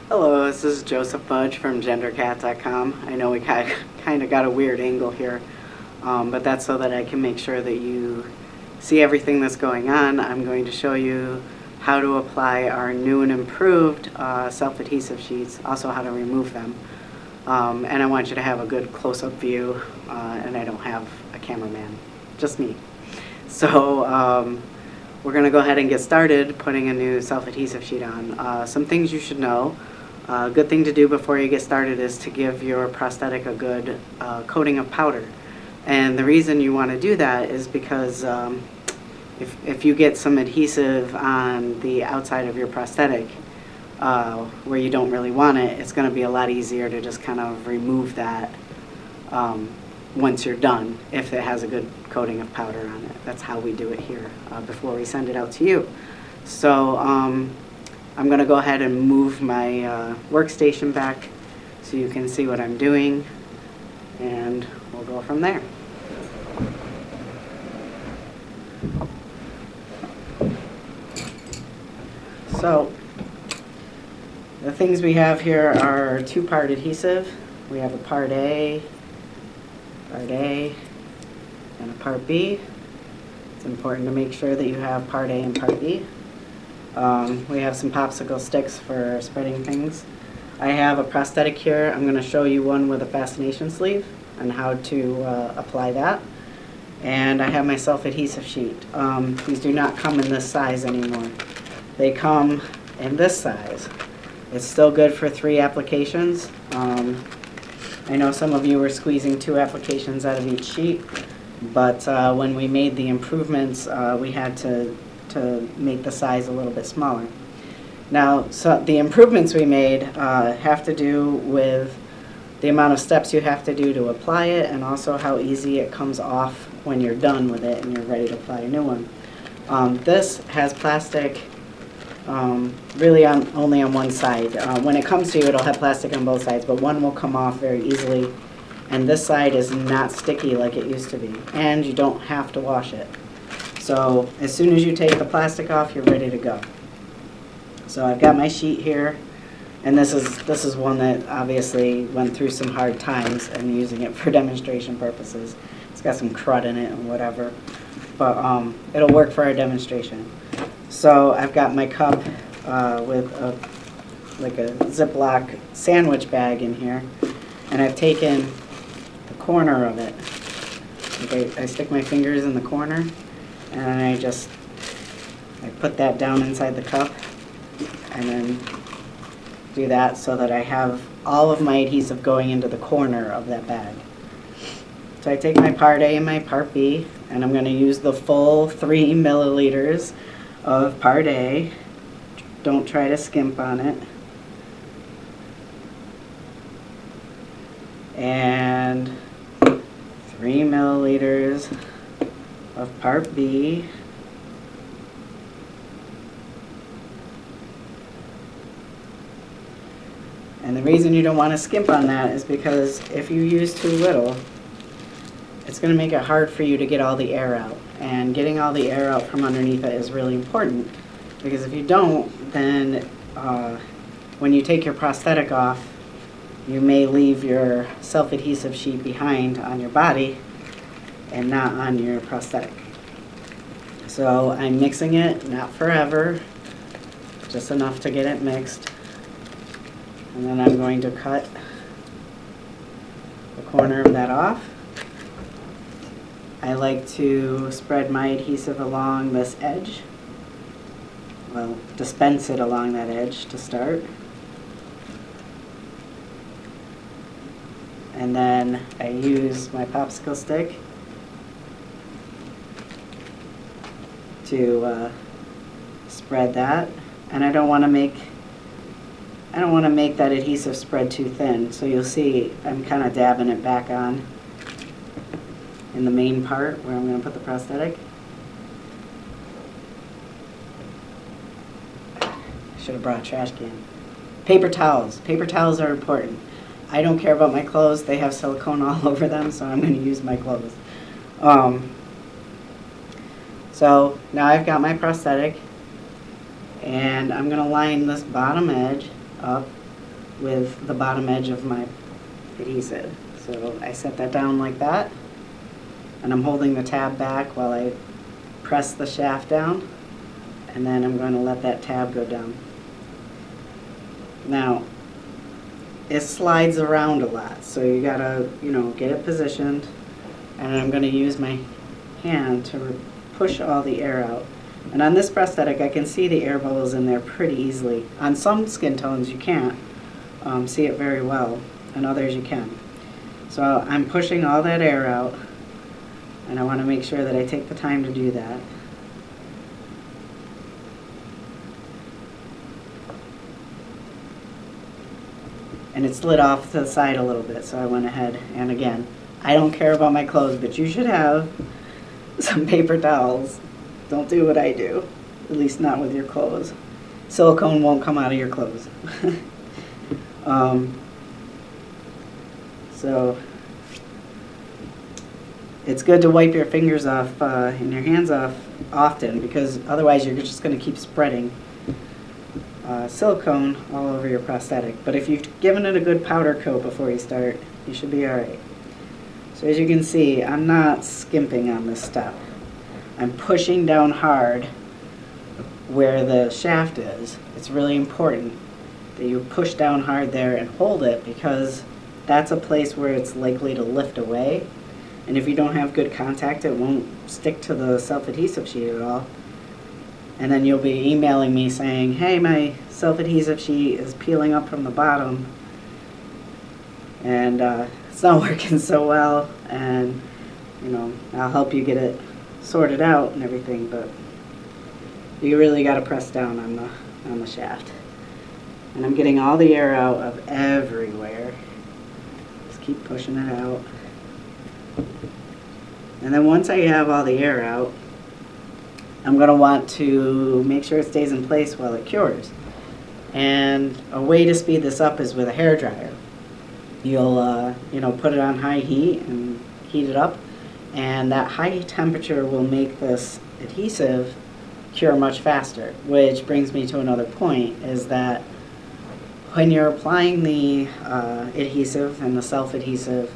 Hello, this is Joseph Fudge from GenderCat.com. I know we kind of got a weird angle here, but that's so that I can make sure that you see everything that's going on. I'm going to show you how to apply our new and improved self-adhesive sheets, also how to remove them. And I want you to have a good close-up view, and I don't have a cameraman, just me. So we're going to go ahead and get started putting a new self-adhesive sheet on. Some things you should know. A good thing to do before you get started is to give your prosthetic a good coating of powder. And the reason you want to do that is because if you get some adhesive on the outside of your prosthetic where you don't really want it, it's going to be a lot easier to just kind of remove that once you're done, if it has a good coating of powder on it. That's how we do it here before we send it out to you. So I'm going to go ahead and move my workstation back so you can see what I'm doing, and we'll go from there. So the things we have here are two-part adhesive. We have a part A, and a part B. It's important to make sure that you have part A and part B. We have some popsicle sticks for spreading things. I have a prosthetic here. I'm going to show you one with a fascination sleeve and how to apply that. And I have my self-adhesive sheet. These do not come in this size anymore. They come in this size. It's still good for 3 applications. I know some of you were squeezing 2 applications out of each sheet, but when we made the improvements, we had to make the size a little bit smaller. Now, so the improvements we made have to do with the amount of steps you have to do to apply it, and also how easy it comes off when you're done with it and you're ready to apply a new one. This has plastic really only on one side. When it comes to you, it'll have plastic on both sides, but one will come off very easily, and this side is not sticky like it used to be, and you don't have to wash it. So as soon as you take the plastic off, you're ready to go. So I've got my sheet here, and this is one that obviously went through some hard times, and using it for demonstration purposes. It's got some crud in it and whatever, but it'll work for our demonstration. So I've got my cup with like a Ziploc sandwich bag in here, and I've taken the corner of it. Okay, I stick my fingers in the corner, and I put that down inside the cup, and then do that so that I have all of my adhesive going into the corner of that bag. So I take my part A and my part B, and I'm going to use the full 3 milliliters of part A. Don't try to skimp on it. And 3 milliliters of part B. And the reason you don't want to skimp on that is because if you use too little, it's going to make it hard for you to get all the air out. And getting all the air out from underneath it is really important, because if you don't, then when you take your prosthetic off, you may leave your self-adhesive sheet behind on your body and not on your prosthetic. So I'm mixing it, not forever, just enough to get it mixed. And then I'm going to cut the corner of that off. I like to spread my adhesive along this edge. Well, dispense it along that edge to start. And then I use my popsicle stick to spread that. And I don't want to make that adhesive spread too thin. So you'll see I'm kind of dabbing it back on in the main part where I'm going to put the prosthetic. Should have brought a trash can. Paper towels. Paper towels are important. I don't care about my clothes. They have silicone all over them, so I'm going to use my clothes. So now I've got my prosthetic, and I'm going to line this bottom edge up with the bottom edge of my adhesive. So I set that down like that, and I'm holding the tab back while I press the shaft down, and then I'm going to let that tab go down. Now, it slides around a lot, so you gotta, get it positioned, and I'm going to use my hand to push all the air out. And on this prosthetic, I can see the air bubbles in there pretty easily. On some skin tones, you can't see it very well, and others you can. So I'm pushing all that air out, and I want to make sure that I take the time to do that. And it slid off to the side a little bit, so I went ahead, and again, I don't care about my clothes, but you should have some paper towels. Don't do what I do, at least not with your clothes. Silicone won't come out of your clothes. So it's good to wipe your fingers off and your hands off often, because otherwise you're just going to keep spreading silicone all over your prosthetic. But if you've given it a good powder coat before you start, you should be alright. So as you can see, I'm not skimping on this step. I'm pushing down hard where the shaft is. It's really important that you push down hard there and hold it, because that's a place where it's likely to lift away. And if you don't have good contact, it won't stick to the self-adhesive sheet at all. And then you'll be emailing me saying, hey, my self-adhesive sheet is peeling up from the bottom, and it's not working so well, and I'll help you get it sorted out and everything, but you really got to press down on the shaft. And I'm getting all the air out of everywhere. Just keep pushing it out. And then once I have all the air out, I'm going to want to make sure it stays in place while it cures. And a way to speed this up is with a hairdryer. You'll put it on high heat and heat it up, and that high temperature will make this adhesive cure much faster. Which brings me to another point, is that when you're applying the adhesive and the self-adhesive,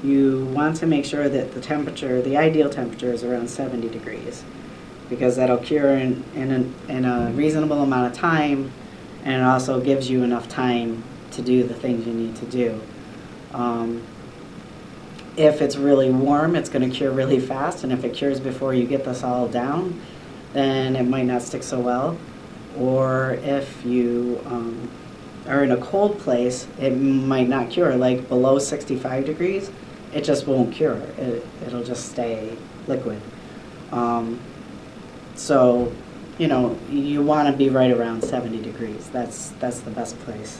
you want to make sure that the temperature, the ideal temperature, is around 70 degrees, because that'll cure in a reasonable amount of time, and it also gives you enough time to do the things you need to do. If it's really warm, it's going to cure really fast, and if it cures before you get this all down, then it might not stick so well. Or if you are in a cold place, it might not cure. Like below 65 degrees, it just won't cure. It'll just stay liquid. So, you want to be right around 70 degrees. That's the best place.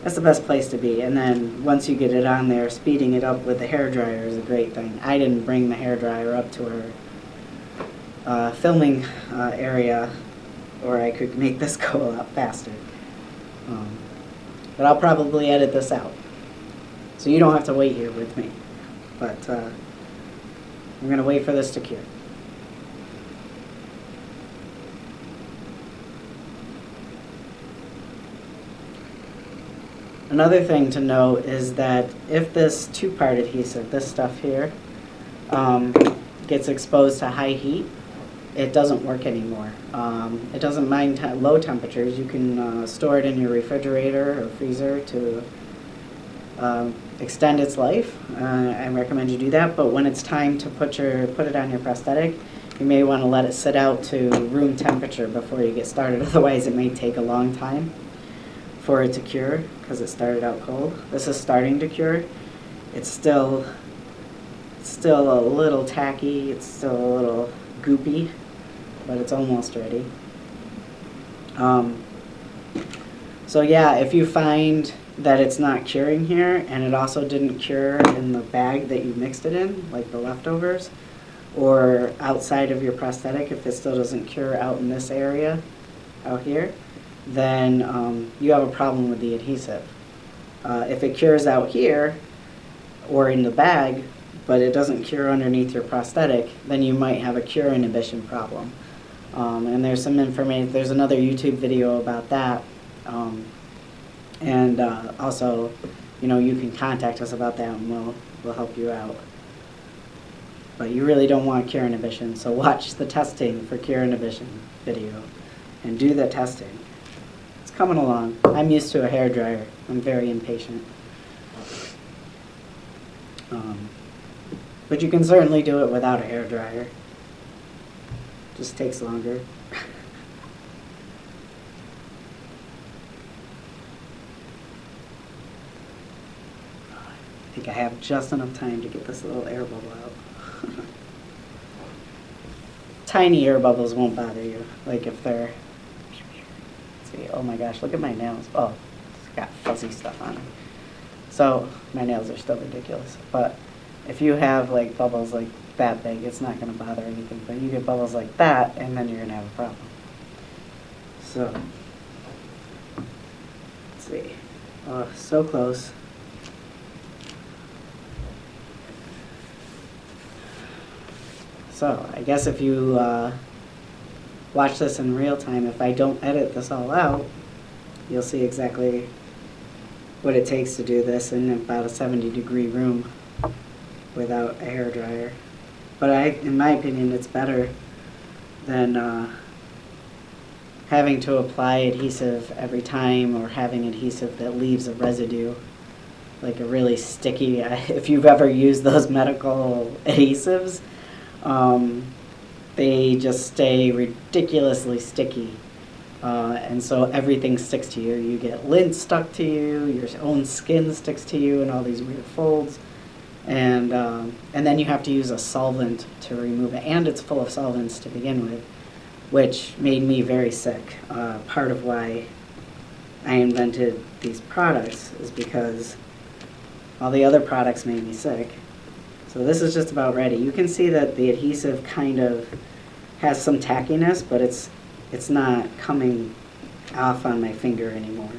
That's the best place to be. And then once you get it on there, speeding it up with the hairdryer is a great thing. I didn't bring the hairdryer up to our filming area, or I could make this go a lot faster. But I'll probably edit this out, so you don't have to wait here with me. But I'm going to wait for this to cure. Another thing to note is that if this two-part adhesive, this stuff here, gets exposed to high heat, it doesn't work anymore. It doesn't mind low temperatures. You can store it in your refrigerator or freezer to extend its life. I recommend you do that, but when it's time to put it on your prosthetic, you may want to let it sit out to room temperature before you get started. Otherwise, it may take a long time for it to cure, because it started out cold. This is starting to cure. It's still a little tacky, it's still a little goopy, but it's almost ready. So yeah, if you find that it's not curing here, and it also didn't cure in the bag that you mixed it in, like the leftovers, or outside of your prosthetic, if it still doesn't cure out in this area, out here, then you have a problem with the adhesive. If it cures out here, or in the bag, but it doesn't cure underneath your prosthetic, then you might have a cure inhibition problem. And there's some information, there's another YouTube video about that. And also, you know, you can contact us about that and we'll help you out. But you really don't want cure inhibition, so watch the testing for cure inhibition video and do the testing. It's coming along. I'm used to a hairdryer. I'm very impatient. But you can certainly do it without a hairdryer. Just takes longer. I think I have just enough time to get this little air bubble out. Tiny air bubbles won't bother you, like if they're, let's see, oh my gosh, look at my nails. Oh, it's got fuzzy stuff on them. So my nails are still ridiculous, but if you have like bubbles like that big, it's not going to bother anything, but you get bubbles like that and then you're going to have a problem. So, let's see, oh, so close. So I guess if you watch this in real time, if I don't edit this all out, you'll see exactly what it takes to do this in about a 70-degree room without a hairdryer. But in my opinion, it's better than having to apply adhesive every time or having adhesive that leaves a residue, like a really sticky, if you've ever used those medical adhesives, they just stay ridiculously sticky, and so everything sticks to you. You get lint stuck to you, your own skin sticks to you, and all these weird folds, and then you have to use a solvent to remove it, and it's full of solvents to begin with, which made me very sick. Part of why I invented these products is because all the other products made me sick. So this is just about ready. You can see that the adhesive kind of has some tackiness, but it's not coming off on my finger anymore.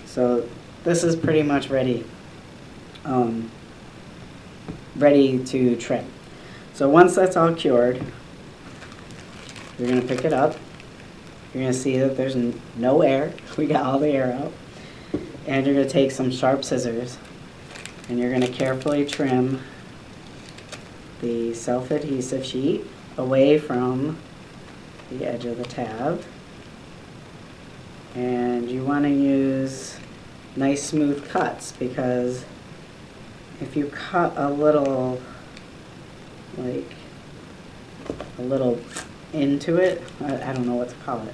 So this is pretty much ready, ready to trim. So once that's all cured, you're going to pick it up. You're going to see that there's no air. We got all the air out. And you're going to take some sharp scissors, and you're going to carefully trim the self-adhesive sheet away from the edge of the tab. And you want to use nice smooth cuts, because if you cut a little, like a little into it, I don't know what to call it.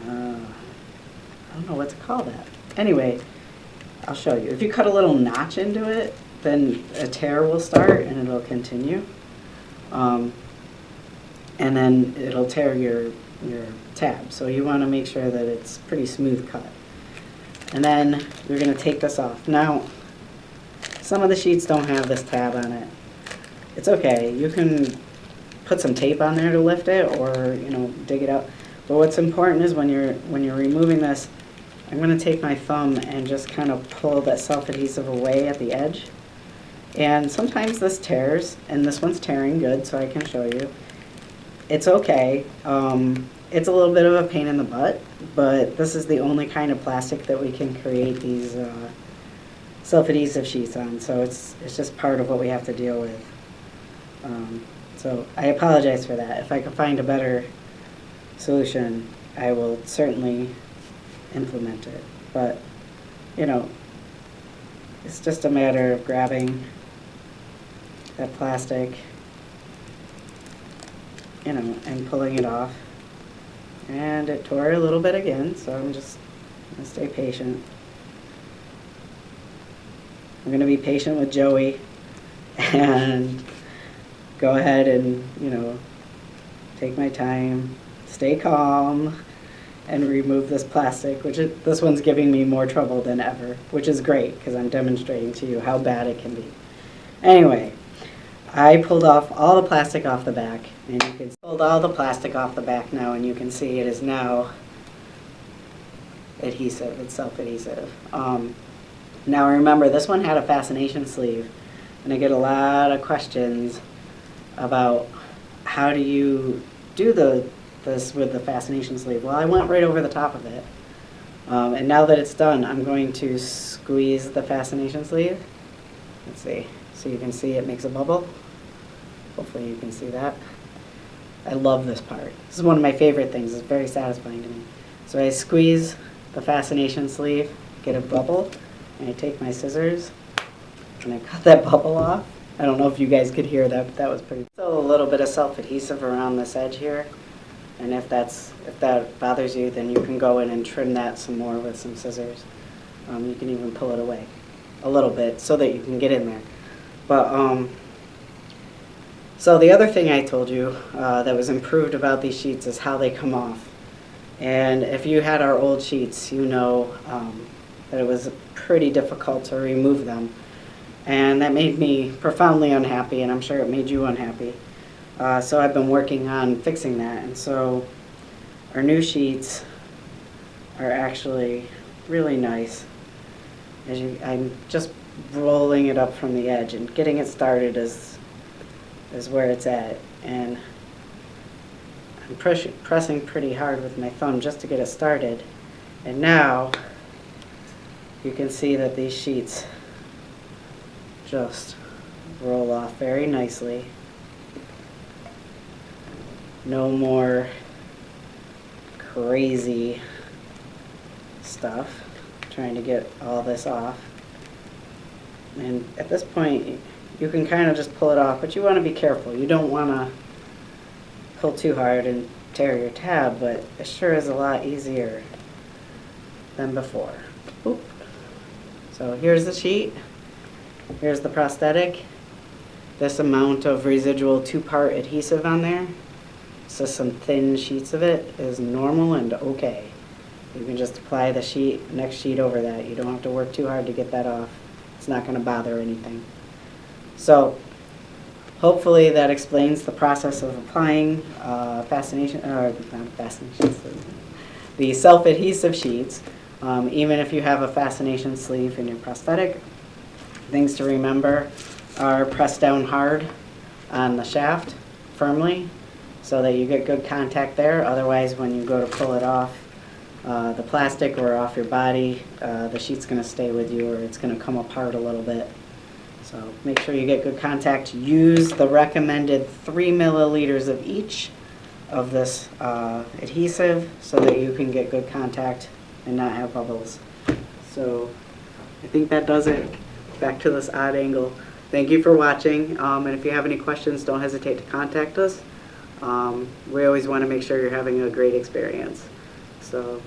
I don't know what to call that. Anyway, I'll show you. If you cut a little notch into it, then a tear will start and it'll continue. And then it'll tear your tab. So you want to make sure that it's pretty smooth cut. And then you're going to take this off. Now, some of the sheets don't have this tab on it. It's okay. You can put some tape on there to lift it, or dig it out. But what's important is when you're removing this, I'm going to take my thumb and just kind of pull that self-adhesive away at the edge. And sometimes this tears, and this one's tearing good, so I can show you. It's okay. It's a little bit of a pain in the butt, but this is the only kind of plastic that we can create these self-adhesive sheets on, so it's just part of what we have to deal with. So I apologize for that. If I could find a better solution, I will certainly implement it. But, it's just a matter of grabbing that plastic, and pulling it off. And it tore a little bit again, so I'm just going to stay patient. I'm going to be patient with Joey and go ahead and, take my time, stay calm, and remove this plastic, this one's giving me more trouble than ever, which is great because I'm demonstrating to you how bad it can be. Anyway, I pulled off all the plastic off the back, and you can pulled all the plastic off the back now, and you can see it is now adhesive. It's self-adhesive. Now remember, this one had a fascination sleeve, and I get a lot of questions about how do you do this with the fascination sleeve. Well, I went right over the top of it. And now that it's done, I'm going to squeeze the fascination sleeve. Let's see. So you can see it makes a bubble. Hopefully you can see that. I love this part. This is one of my favorite things. It's very satisfying to me. So I squeeze the fascination sleeve, get a bubble, and I take my scissors and I cut that bubble off. I don't know if you guys could hear that, but that was pretty. Still a little bit of self-adhesive around this edge here. And if that bothers you, then you can go in and trim that some more with some scissors. You can even pull it away a little bit so that you can get in there. But so the other thing I told you that was improved about these sheets is how they come off. And if you had our old sheets, you know that it was pretty difficult to remove them. And that made me profoundly unhappy, and I'm sure it made you unhappy. So I've been working on fixing that. And so our new sheets are actually really nice. I'm just rolling it up from the edge, and getting it started is where it's at. And I'm pressing pretty hard with my thumb just to get it started. And now you can see that these sheets just roll off very nicely. No more crazy stuff trying to get all this off. And at this point, you can kind of just pull it off, but you want to be careful. You don't want to pull too hard and tear your tab, but it sure is a lot easier than before. Oop. So here's the sheet. Here's the prosthetic. This amount of residual 2-part adhesive on there, so some thin sheets of it, is normal and okay. You can just apply the next sheet over that. You don't have to work too hard to get that off. It's not going to bother anything. So hopefully that explains the process of applying the self-adhesive sheets. Even if you have a fascination sleeve in your prosthetic, things to remember are press down hard on the shaft firmly so that you get good contact there. Otherwise, when you go to pull it off the plastic or off your body, the sheet's going to stay with you, or it's going to come apart a little bit. So make sure you get good contact. Use the recommended 3 milliliters of each of this adhesive so that you can get good contact and not have bubbles. So I think that does it. Back to this odd angle. Thank you for watching, and if you have any questions, don't hesitate to contact us. We always want to make sure you're having a great experience. So